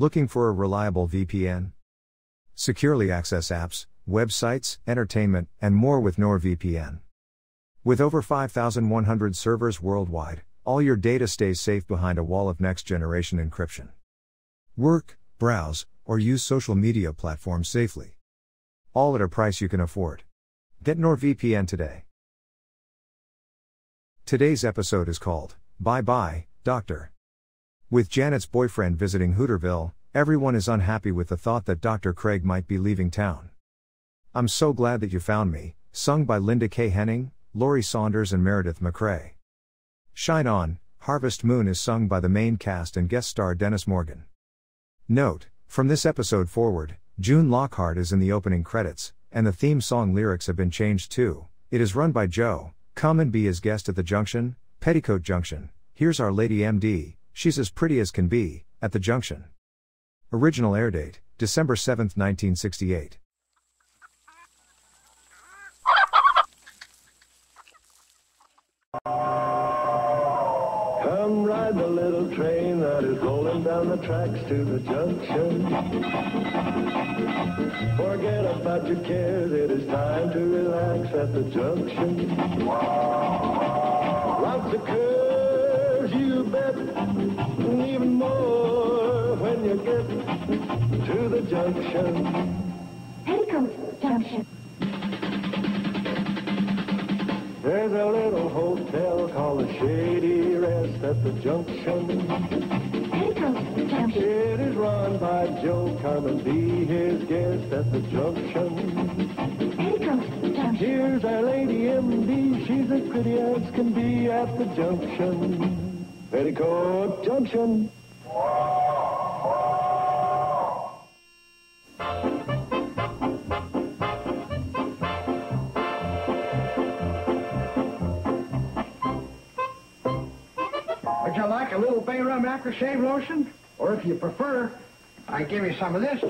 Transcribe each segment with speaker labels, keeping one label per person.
Speaker 1: Looking for a reliable VPN? Securely access apps, websites, entertainment, and more with NordVPN. With over 5,100 servers worldwide, all your data stays safe behind a wall of next-generation encryption. Work, browse, or use social media platforms safely. All at a price you can afford. Get NordVPN today. Today's episode is called, Bye Bye, Doctor. With Janet's boyfriend visiting Hooterville, everyone is unhappy with the thought that Dr. Craig might be leaving town. I'm so glad that you found me, sung by Linda Kaye Henning, Saunders and Meredith MacRae. Shine On, Harvest Moon is sung by the main cast and guest star Dennis Morgan. Note, from this episode forward, June Lockhart is in the opening credits, and the theme song lyrics have been changed too. It is run by Joe. Come and be his guest at the Junction, Petticoat Junction. Here's Our Lady MD, she's as pretty as can be, at the Junction. Original airdate, December 7, 1968.
Speaker 2: Come ride the little train that is rolling down the tracks to the junction. Forget about your cares, it is time to relax at the junction. Lots of curves, you bet, and even more when you get to the junction.
Speaker 3: Petticoat Junction.
Speaker 2: There's a little hotel called the Shady Rest at the junction.
Speaker 3: Petticoat Junction.
Speaker 2: It is run by Joe. Come and be his guest at the junction.
Speaker 3: Petticoat Junction.
Speaker 2: Here's Our Lady MD, she's as pretty as can be at the junction. Petticoat Junction.
Speaker 4: Would you like a little bay rum aftershave lotion? Or if you prefer, I give you some of this,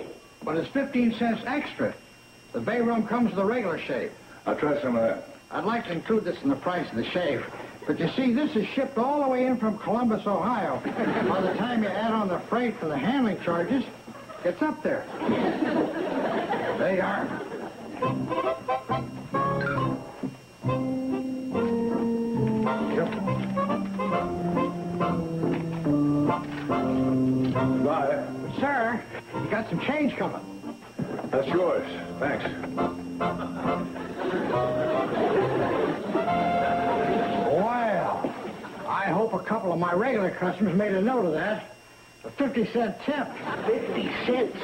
Speaker 4: but it's 15 cents extra. The bay rum comes with a regular shave.
Speaker 5: I'll try some of that.
Speaker 4: I'd like to include this in the price of the shave. But you see, this is shipped all the way in from Columbus, Ohio. By the time you add on the freight and the handling charges, it's up there. There you are.
Speaker 5: Bye.
Speaker 4: Sir, you got some change coming.
Speaker 5: That's yours. Thanks.
Speaker 4: Well, I hope a couple of my regular customers made a note of that. A 50-cent tip.
Speaker 6: 50 cents?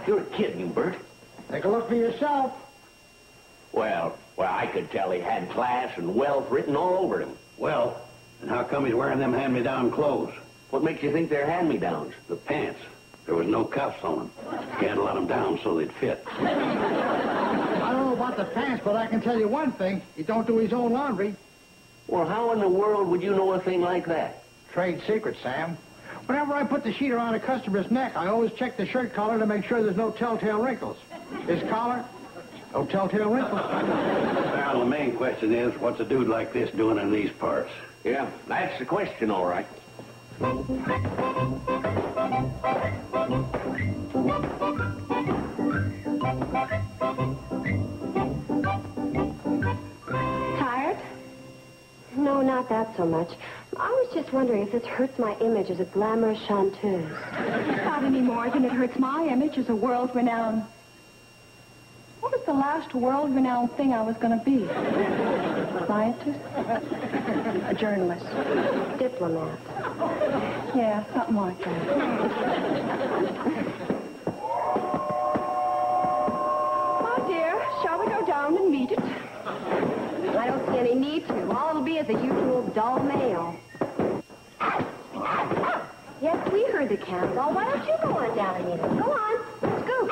Speaker 6: You're kidding, Bert.
Speaker 4: Take a look for yourself.
Speaker 6: Well, I could tell he had class and wealth written all over him.
Speaker 7: Well, and how come he's wearing them hand-me-down clothes?
Speaker 6: What makes you think they're hand-me-downs?
Speaker 7: The pants. There was no cuffs on them. You had to let them down so they'd fit.
Speaker 4: I don't know about the pants, but I can tell you one thing. He don't do his own laundry.
Speaker 6: Well, how in the world would you know a thing like that?
Speaker 4: Trade secret, Sam. Whenever I put the sheet around a customer's neck, I always check the shirt collar to make sure there's no telltale wrinkles. His collar, no telltale wrinkles.
Speaker 7: Well, the main question is, what's a dude like this doing in these parts?
Speaker 6: Yeah, that's the question, all right.
Speaker 3: Tired? No, not that so much. I was just wondering if this hurts my image as a glamorous chanteuse.
Speaker 8: Not any more than it hurts my image as a world-renowned... What was the last world-renowned thing I was going to be? Scientist? A journalist?
Speaker 3: Diplomat.
Speaker 8: Yeah, something like that. Oh, dear, shall we go down and meet it?
Speaker 3: I don't see any need to. All it'll be is the usual dull mail. Yes, we heard the council. Why don't you go on down and meet it? Go on. Scoop.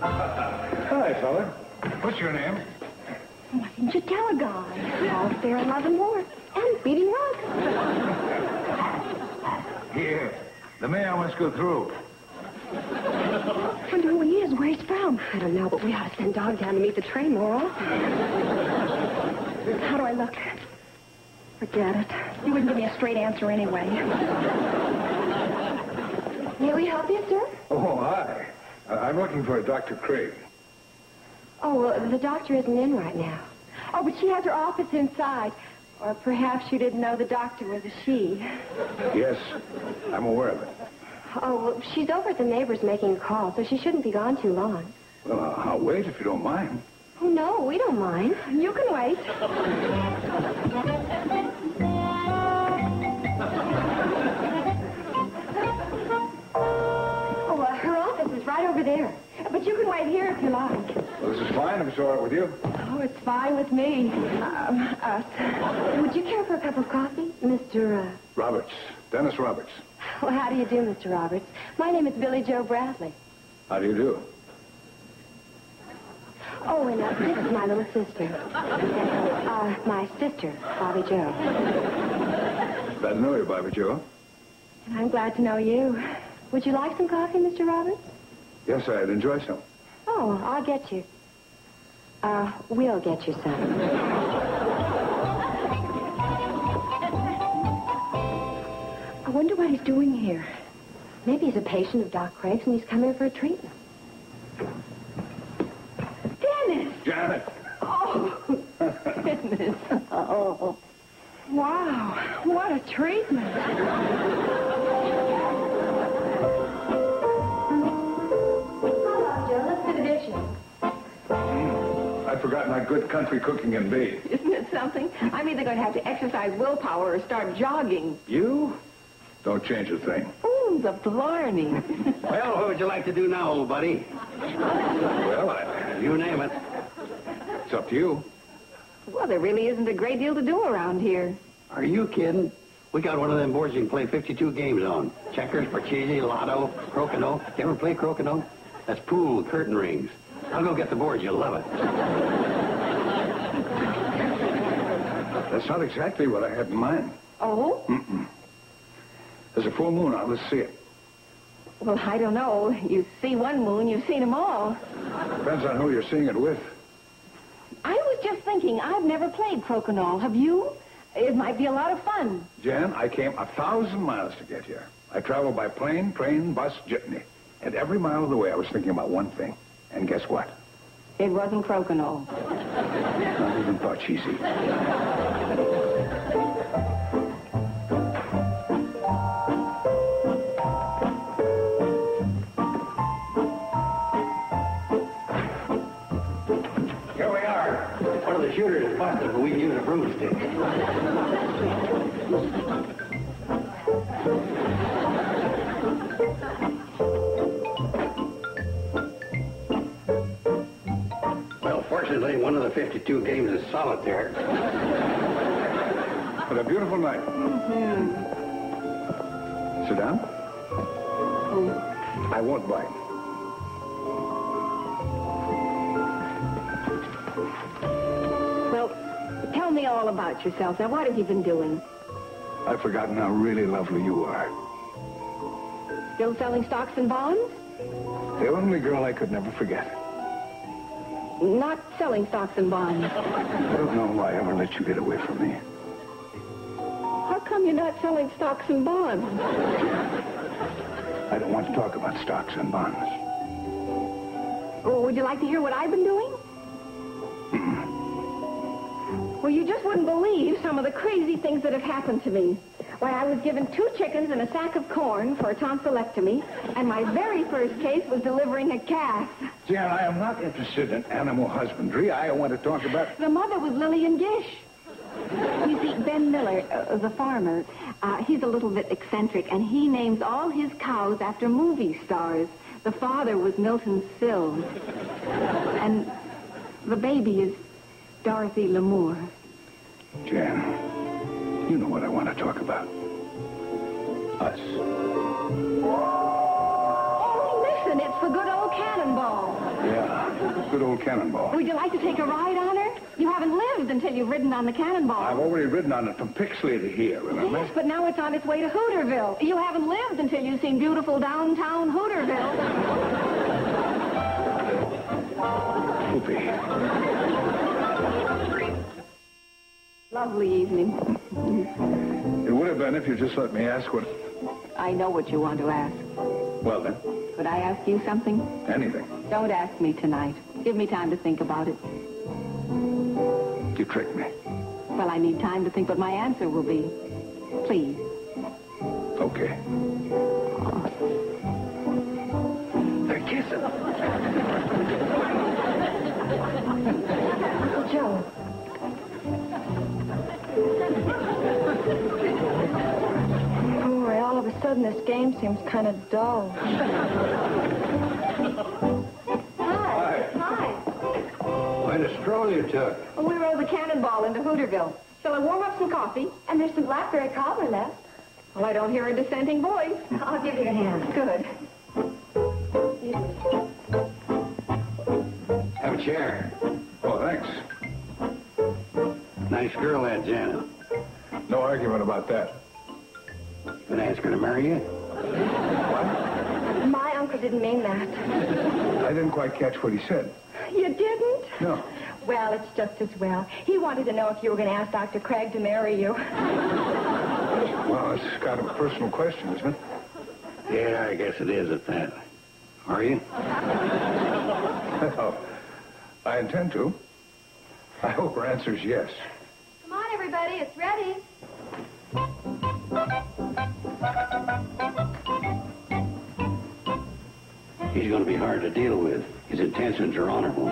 Speaker 5: Hi, fella. What's your name?
Speaker 3: Why didn't you tell a guy? All fair and love and war. And beating rugs.
Speaker 5: Here. The mail must go through.
Speaker 3: I wonder who he is, where he's from. I don't know, but we ought to send Dog down to meet the train more often. How do I look? Forget it.
Speaker 8: You wouldn't give me a straight answer anyway.
Speaker 3: May we help you, sir?
Speaker 5: Oh, hi. I'm looking for a Dr. Craig.
Speaker 3: Oh, well, the doctor isn't in right now. Oh, but she has her office inside. Or perhaps you didn't know the doctor was a she.
Speaker 5: Yes, I'm aware of it.
Speaker 3: Oh, well, she's over at the neighbor's making a call, so she shouldn't be gone too long.
Speaker 5: Well, I'll wait if you don't mind.
Speaker 3: Oh, no, we don't mind. You can wait. Her office is right over there. But you can wait here if you like.
Speaker 5: Well, this is fine if it's all right with you.
Speaker 3: Oh, it's fine with me. Us. Would you care for a cup of coffee, Mr.
Speaker 5: Roberts. Dennis Roberts.
Speaker 3: Well, how do you do, Mr. Roberts? My name is Billy Joe Bradley.
Speaker 5: How do you do?
Speaker 3: Oh, and this is my little sister. My sister, Bobby Joe.
Speaker 5: Glad to know you, Bobby Joe.
Speaker 3: And I'm glad to know you. Would you like some coffee, Mr. Roberts?
Speaker 5: Yes, I'd enjoy some.
Speaker 3: Oh, I'll get you. We'll get you some. I wonder what he's doing here. Maybe he's a patient of Doc Craig's and he's come here for a treatment. Dennis!
Speaker 5: Janet!
Speaker 3: Oh, Dennis. Oh. Wow, what a treatment.
Speaker 5: I've forgotten how good country cooking can be.
Speaker 9: Isn't it something? I'm either going to have to exercise willpower or start jogging.
Speaker 5: You? Don't change a thing.
Speaker 9: Ooh, the blarney.
Speaker 7: Well, what would you like to do now, old buddy?
Speaker 5: Well,
Speaker 7: You name it.
Speaker 5: it's up to you.
Speaker 9: Well, there really isn't a great deal to do around here.
Speaker 7: Are you kidding? We got one of them boards you can play 52 games on. Checkers, parcheesi, lotto, crokinole. You ever play crokinole? That's pool, curtain rings. I'll go get the board. You'll love it.
Speaker 5: That's not exactly what I had in mind.
Speaker 9: Oh?
Speaker 5: Mm-mm. There's a full moon out. Let's see it.
Speaker 9: Well, I don't know. You see one moon, you've seen them all.
Speaker 5: Depends on who you're seeing it with.
Speaker 9: I was just thinking, I've never played crokinole. Have you? It might be a lot of fun.
Speaker 5: Jan, I came 1,000 miles to get here. I traveled by plane, train, bus, jitney. And every mile of the way, I was thinking about one thing. And guess what?
Speaker 9: It wasn't crokinole.
Speaker 5: Not even parcheesi.
Speaker 7: Here we are. One of the shooters is busted, but we can use a broomstick. Well, fortunately, one of the 52 games is solitaire.
Speaker 5: What a beautiful night. Sit down. I won't bite.
Speaker 9: Well, tell me all about yourself. Now, what have you been doing?
Speaker 5: I've forgotten how really lovely you are.
Speaker 9: Still selling stocks and bonds?
Speaker 5: The only girl I could never forget.
Speaker 9: Not selling stocks and bonds.
Speaker 5: I don't know why I ever let you get away from me.
Speaker 9: How come you're not selling stocks and bonds?
Speaker 5: I don't want to talk about stocks and bonds.
Speaker 9: Oh, would you like to hear what I've been doing? Well, you just wouldn't believe some of the crazy things that have happened to me. Why, I was given 2 chickens and a sack of corn for a tonsillectomy, and my very first case was delivering a calf.
Speaker 5: Jan, I am not interested in animal husbandry. I want to talk about...
Speaker 9: The mother was Lillian Gish. You see, Ben Miller, the farmer, he's a little bit eccentric, and he names all his cows after movie stars. The father was Milton Sills. And the baby is Dorothy Lamour.
Speaker 5: Jan, you know what I want to talk about. Us.
Speaker 9: Oh, listen, it's the good old cannonball.
Speaker 5: Yeah, good old Cannonball.
Speaker 8: Would you like to take a ride on her? You haven't lived until you've ridden on the Cannonball.
Speaker 5: I've already ridden on it from Pixley to here, remember?
Speaker 8: Yes, but now it's on its way to Hooterville. You haven't lived until you've seen beautiful downtown Hooterville.
Speaker 5: Whoopee.
Speaker 8: Lovely evening.
Speaker 5: It would have been if you just let me ask what...
Speaker 8: I know what you want to ask.
Speaker 5: Well, then,
Speaker 8: Could I ask you something?
Speaker 5: anything.
Speaker 8: Don't ask me tonight. Give me time to think about it.
Speaker 5: You tricked me.
Speaker 8: Well, I need time to think what my answer will be. Please.
Speaker 5: Okay. They're kissing.
Speaker 3: Joe. Boy, all of a sudden this game seems kind of dull.
Speaker 9: Hi.
Speaker 7: Quite a stroll you took.
Speaker 8: Well, we rode the Cannonball into Hooterville. Shall I warm up some coffee?
Speaker 3: And there's some blackberry cobbler left.
Speaker 8: Well, I don't hear a dissenting voice.
Speaker 3: I'll give you a hand.
Speaker 8: Good.
Speaker 7: Have a chair.
Speaker 5: Oh, thanks.
Speaker 7: Nice girl, that Janet.
Speaker 5: No argument about that.
Speaker 7: Gonna ask her to marry you?
Speaker 3: My uncle didn't mean that.
Speaker 5: I didn't quite catch what he said.
Speaker 3: You didn't?
Speaker 5: No.
Speaker 3: Well, it's just as well. He wanted to know if you were going to ask Dr. Craig to marry you.
Speaker 5: Well, it's kind of a personal question, isn't it?
Speaker 7: Yeah, I guess it is at that. Are you?
Speaker 5: Well, I intend to. I hope her answer's yes.
Speaker 3: Come on, everybody. It's ready.
Speaker 7: He's gonna be hard to deal with. His intentions are honorable.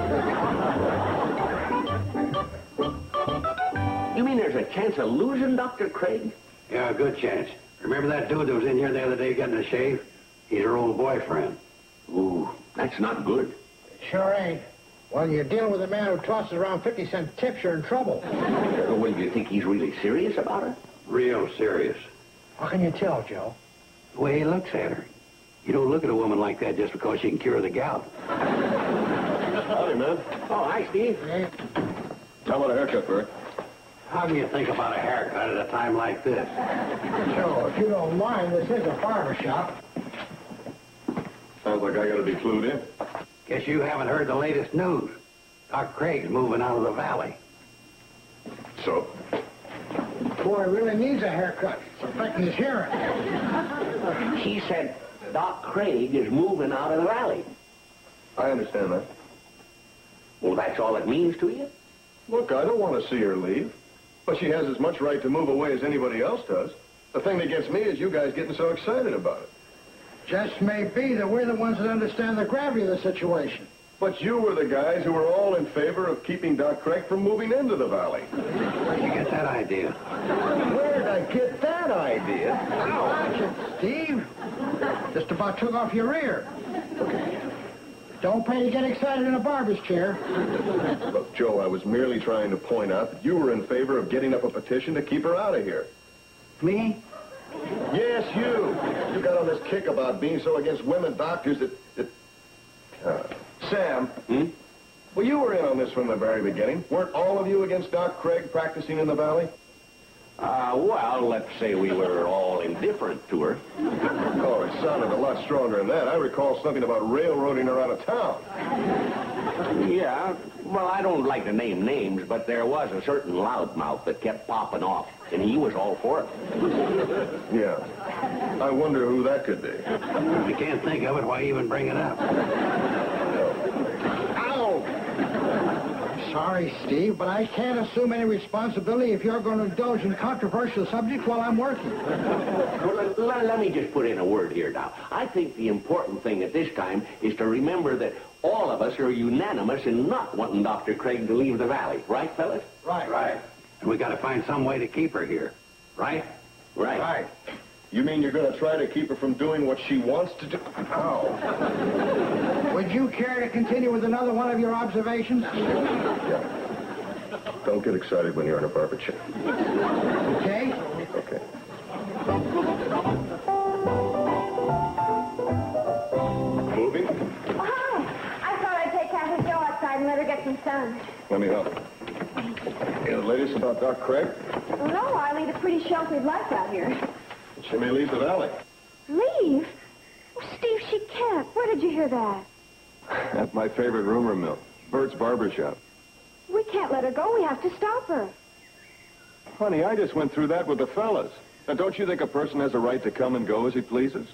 Speaker 6: You mean there's a chance of losing Dr. Craig?
Speaker 7: Yeah, a good chance. Remember that dude that was in here the other day getting a shave? He's her old boyfriend.
Speaker 6: Ooh, that's not good.
Speaker 4: Sure ain't. When you're dealing with a man who tosses around 50-cent tips, you're in trouble.
Speaker 6: Well, do you think he's really serious about it?
Speaker 7: Real serious.
Speaker 4: How can you tell, Joe?
Speaker 7: The way he looks at her. You don't look at a woman like that just because she can cure the gout.
Speaker 6: Howdy, man. Oh, hi, Steve.
Speaker 5: How about a haircut, Bert?
Speaker 7: How can you think about a haircut at a time like this?
Speaker 4: Joe, if you don't mind, this is a barber shop.
Speaker 5: Sounds like I gotta be clued in.
Speaker 7: Guess you haven't heard the latest news. Doc Craig's moving out of the valley.
Speaker 5: So?
Speaker 4: Boy really needs a haircut. It's affecting his hearing.
Speaker 6: He said Doc Craig is moving out of the valley.
Speaker 5: I understand that.
Speaker 6: Well, that's all it means to you?
Speaker 10: Look, I don't want to see her leave. But she has as much right to move away as anybody else does. The thing that gets me is you guys getting so excited about it.
Speaker 4: Just may be that we're the ones that understand the gravity of the situation.
Speaker 10: But you were the guys who were all in favor of keeping Doc Craig from moving into the valley.
Speaker 7: Where'd you get that idea?
Speaker 10: Where'd I get that idea?
Speaker 4: Watch it, Steve. Just about took off your ear. Don't pay to get excited in a barber's chair.
Speaker 10: Look, Joe, I was merely trying to point out that you were in favor of getting up a petition to keep her out of here.
Speaker 7: Me?
Speaker 10: Yes, you. You got on this kick about being so against women doctors that Sam. Well, you were in on this from the very beginning. Weren't all of you against Doc Craig practicing in the valley?
Speaker 6: Well, let's say we were all indifferent to her.
Speaker 10: Oh, it sounded a lot stronger than that. I recall something about railroading her out of town.
Speaker 6: Yeah, well, I don't like to name names, but there was a certain loudmouth that kept popping off, and he was all for it.
Speaker 10: Yeah. I wonder who that could be.
Speaker 7: If you can't think of it, why even bring it up?
Speaker 4: Ow! Sorry, Steve, but I can't assume any responsibility if you're going to indulge in controversial subjects while I'm working.
Speaker 6: Well, let me just put in a word here now. I think the important thing at this time is to remember that all of us are unanimous in not wanting Dr. Craig to leave the valley. Right, fellas?
Speaker 7: Right. And we got to find some way to keep her here. Right?
Speaker 10: Right. You mean you're going to try to keep her from doing what she wants to do? Oh.
Speaker 4: Would you care to continue with another one of your observations?
Speaker 10: Yeah. Don't get excited when you're in a barber chair.
Speaker 4: Okay?
Speaker 10: Okay. Moving?
Speaker 3: Oh, hi. I thought I'd take Kathy Joe outside outside and let her get some sun.
Speaker 10: Let me help. You the latest about Doc Craig?
Speaker 3: Well, no, I lead a pretty sheltered life out here.
Speaker 10: She may leave the valley.
Speaker 3: Leave? Oh, Steve, she can't. Where did you hear that?
Speaker 10: At my favorite rumor mill, Bert's barber shop.
Speaker 3: We can't let her go. We have to stop her.
Speaker 10: Honey, I just went through that with the fellas. Now, don't you think a person has a right to come and go as he pleases?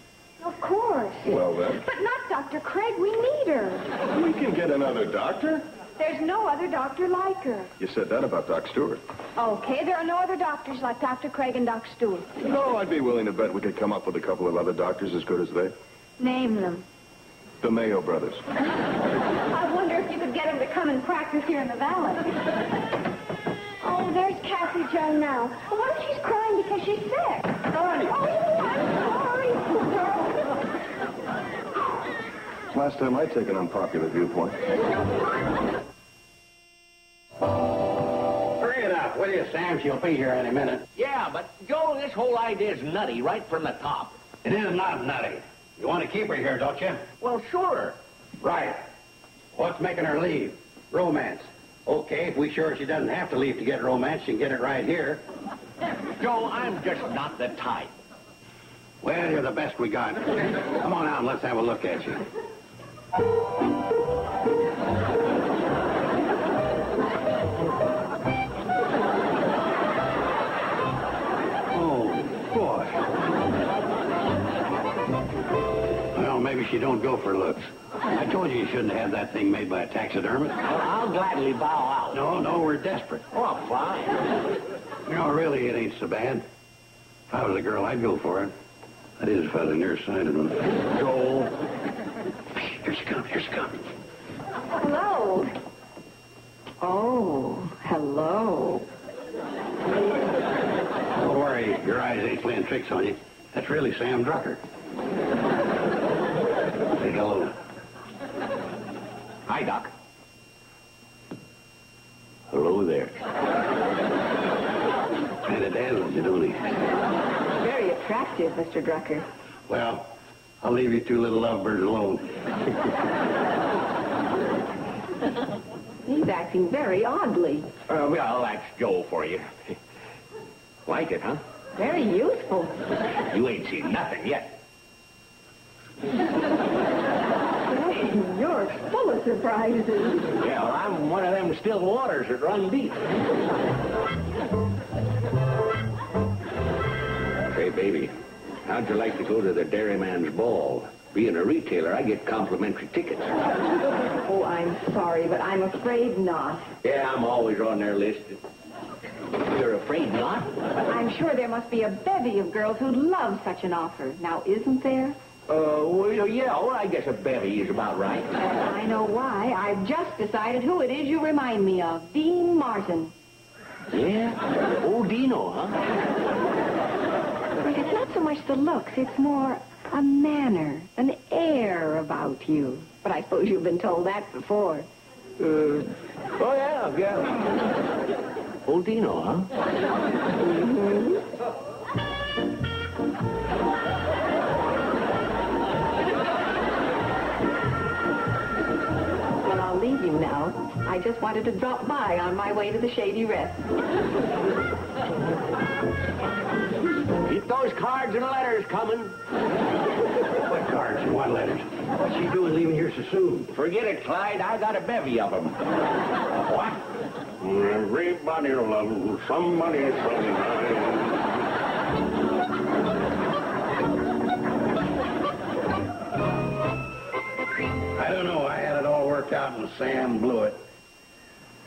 Speaker 3: Of course.
Speaker 10: Well, then.
Speaker 3: But not Dr. Craig. We need her.
Speaker 10: We can get another doctor.
Speaker 3: There's no other doctor like her.
Speaker 10: You said that about Doc Stewart.
Speaker 3: Okay, there are no other doctors like Dr. Craig and Doc Stewart.
Speaker 10: No, I'd be willing to bet we could come up with a couple of other doctors as good as they.
Speaker 3: Name them.
Speaker 10: The Mayo brothers.
Speaker 3: I wonder if you could get them to come and practice here in the valley. Oh, there's Cassie Jo now. What if she's crying because she's sick?
Speaker 10: Honey!
Speaker 3: Oh, I'm sorry, poor girl.
Speaker 10: Last time I take an unpopular viewpoint.
Speaker 7: Hurry it up, will you, Sam? She'll be here any minute.
Speaker 6: Yeah, but, Joe, this whole idea is nutty right from the top.
Speaker 7: It is not nutty. You want to keep her here, don't you?
Speaker 6: Well, sure.
Speaker 7: Right. What's making her leave? Romance. Okay, if we sure she doesn't have to leave to get romance, she can get it right here.
Speaker 6: Joe, I'm just not the type.
Speaker 7: Well, you're the best we got. Come on out and let's have a look at you. Oh, boy. Well, maybe she don't go for looks. I told you shouldn't have had that thing made by a taxidermist.
Speaker 6: Well, I'll gladly bow out.
Speaker 7: No, we're desperate.
Speaker 6: Oh, fine.
Speaker 7: You know, really, it ain't so bad. If I was a girl, I'd go for it. That is if I was a nearsighted one.
Speaker 6: Joe.
Speaker 7: Here she comes, here she comes.
Speaker 3: Hello. Oh, hello.
Speaker 7: Don't worry, your eyes ain't playing tricks on you. That's really Sam Drucker. Say hello.
Speaker 6: Hi, Doc. Hello there.
Speaker 7: Kind of dazzles you, don't he?
Speaker 3: Very attractive, Mr. Drucker.
Speaker 7: Well, I'll leave you two little lovebirds alone.
Speaker 3: He's acting very oddly.
Speaker 6: Well, that's Joe for you. Like it, huh?
Speaker 3: Very useful.
Speaker 6: You ain't seen nothing yet.
Speaker 3: You're full of surprises.
Speaker 6: Yeah, well, I'm one of them still waters that run deep. Hey, baby, how'd you like to go to the dairyman's ball? Being a retailer, I get complimentary tickets.
Speaker 3: Oh, I'm sorry, but I'm afraid not.
Speaker 6: Yeah, I'm always on their list. You're afraid not?
Speaker 3: I'm sure there must be a bevy of girls who'd love such an offer. Now, isn't there?
Speaker 6: Well, yeah, well, I guess a bevy is about right.
Speaker 3: I know why. I've just decided who it is you remind me of. Dean Martin.
Speaker 6: Yeah? Old Dino, huh?
Speaker 3: It's not so much the looks. It's more a manner, an air about you. But I suppose you've been told that before.
Speaker 6: Oh, yeah. Old Dino, huh?
Speaker 3: Mm-hmm. Well, I'll leave you now. I just wanted to drop by on my way to the Shady Rest.
Speaker 6: Keep those cards and letters coming.
Speaker 7: What cards and what letters? What's she doing leaving here so soon?
Speaker 6: Forget it, Clyde. I got a bevy of them. What? Everybody loves somebody sometime.
Speaker 7: I don't know. I had it all worked out and Sam blew it.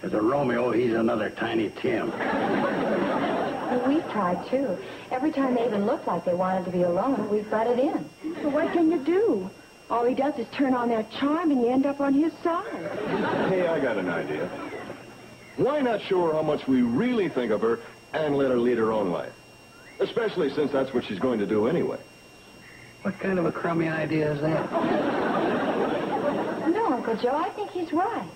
Speaker 7: As a Romeo, he's another Tiny Tim.
Speaker 3: Well, we've tried, too. Every time they even looked like they wanted to be alone, we've butted in. Well, what can you do? All he does is turn on that charm and you end up on his side.
Speaker 10: Hey, I got an idea. Why not show her how much we really think of her and let her lead her own life? Especially since that's what she's going to do anyway.
Speaker 7: What kind of a crummy idea is that?
Speaker 3: No, Uncle Joe, I think he's right.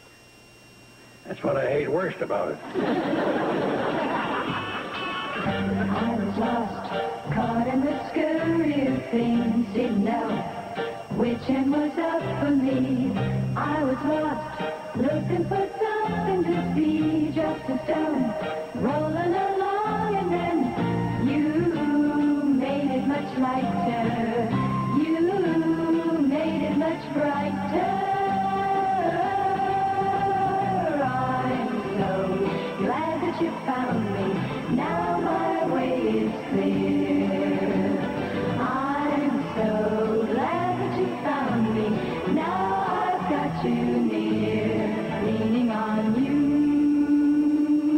Speaker 7: That's what I hate worst about it.
Speaker 11: I was lost, caught in the scurry of things, didn't know which end was up for me. I was lost, looking for something to see, just a stone rolling along, and then you made it much lighter. You made it much brighter. I'm so glad that you found me. Now my way is clear. I'm so glad that you found me. Now I've got you near, leaning on you,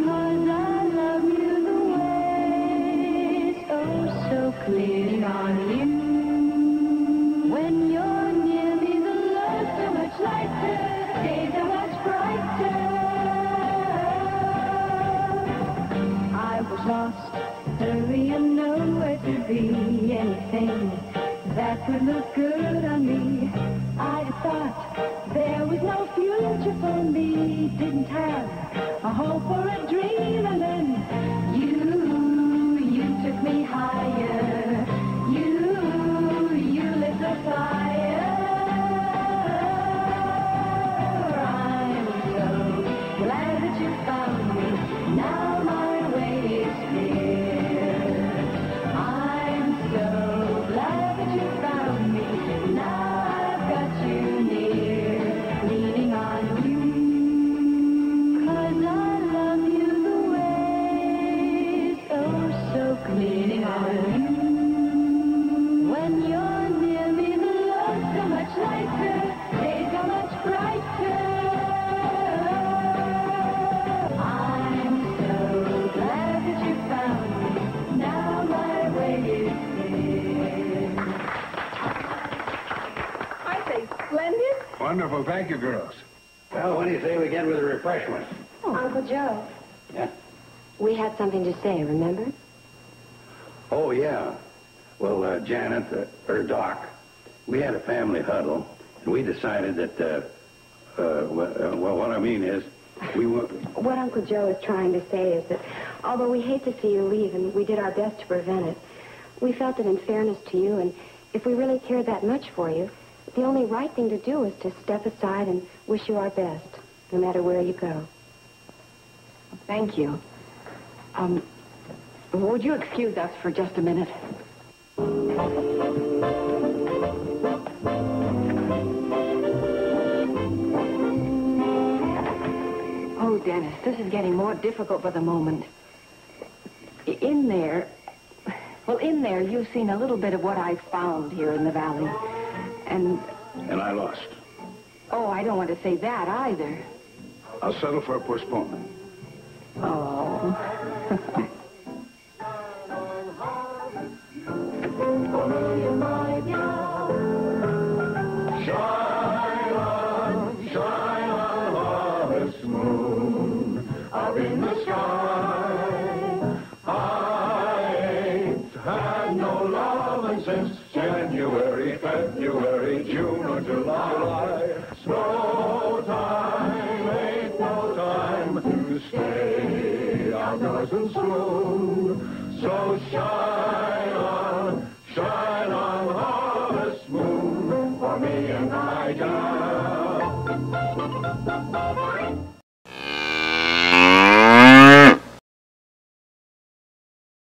Speaker 11: 'cause I love you the way it's oh so clear. Leaning on you, when you're near me, the love's so much lighter, days are much brighter. I was lost, hurrying nowhere to be, anything that would look good on me. I thought there was no future for me, didn't have a hope or a dream, and then you took me higher. You lit the fire. I'm so glad that you found me. Now my way is clear. I'm so glad that you found me. Now I've got you near, leaning on you, 'cause I love you the way it's oh so clear. Leaning on you, when you're near me, the love's so much lighter, days are much brighter. I'm so glad that you found me. Now my way is clear.
Speaker 8: I say, splendid.
Speaker 5: Wonderful. Thank you, girls.
Speaker 7: Well, what do you say we get with the refreshments?
Speaker 3: Oh, Uncle Joe,
Speaker 7: Yeah?
Speaker 3: we had something to say, remember?
Speaker 7: Oh, yeah. Well, Janet, or Doc, we had a family huddle, and we decided that, well, what I mean is, we were...
Speaker 3: What Uncle Joe is trying to say is that although we hate to see you leave, and we did our best to prevent it, we felt that in fairness to you, and if we really cared that much for you, the only right thing to do is to step aside and wish you our best, no matter where you go.
Speaker 8: Thank you. Would you excuse us for just a minute? Oh, Dennis, this is getting more difficult by the moment. In there, you've seen a little bit of what I've found here in the valley. And
Speaker 5: I lost.
Speaker 8: oh, I don't want to say that either.
Speaker 5: I'll settle for a postponement.
Speaker 8: Oh.
Speaker 2: Shine on, harvest moon, up in the sky. I ain't had no lovin' since January, February, June, or July. No time, ain't no time to stay outdoors and swoon. So shine